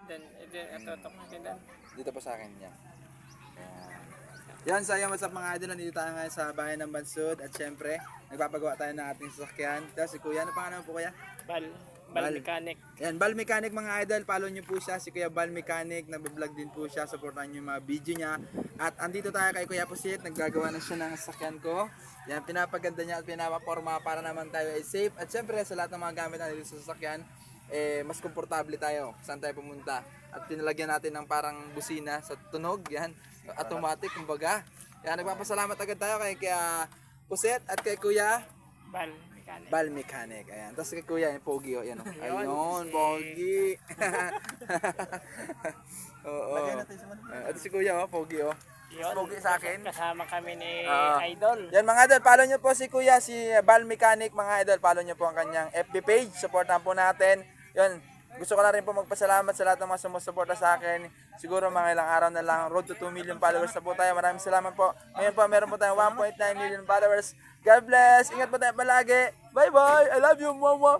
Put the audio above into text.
Then, ito natin dan. Dito po sa akin yan. Yan, so yung what's up mga idol, nandito tayo ngayon sa bayan ng Bansud at syempre, nagpapagawa tayo ng ating sasakyan. Tapos si Kuya, ano pangalan mo po Kuya? Bal mechanic. Yan, Bal Mechanic mga idol, follow nyo po siya, si Kuya Bal Mechanic, nagbablog din po siya, supportan nyo yung mga video niya. At andito tayo kay Kuya Pusit, naggagawa na siya ng sasakyan ko. Yan, pinapaganda niya at pinapaporma para naman tayo ay safe. At syempre, sa lahat ng mga gamit natin sa sasakyan, mas komportable tayo saan tayo pumunta. At pinalagyan natin ng parang busina sa tunog, yan, automatic, kumbaga. Yan, nagpapasalamat agad tayo kay Kuya Pusit at kay Kuya Mechanic. Bal Mechanic. Ayan. Tapos kay Kuya, yung pogi, oh. Yan, oh. Ayun, pogi. Oo. At si Kuya, oh, pogi, oh. Yun, Pogi sa akin. kasama kami ni Idol. Yan mga idol, follow nyo po si Kuya, si Bal Mechanic mga idol. Follow nyo po ang kanyang FB page. Supportan po natin. Yan. Gusto ko na rin po magpasalamat sa lahat ng mga sumusuporta sa akin. Siguro mga ilang araw na lang, road to 2 million followers na po tayo. Maraming salamat po. Ngayon po, meron po tayong 1.9 million followers. God bless. Ingat po tayo palagi. Bye-bye. I love you, mama.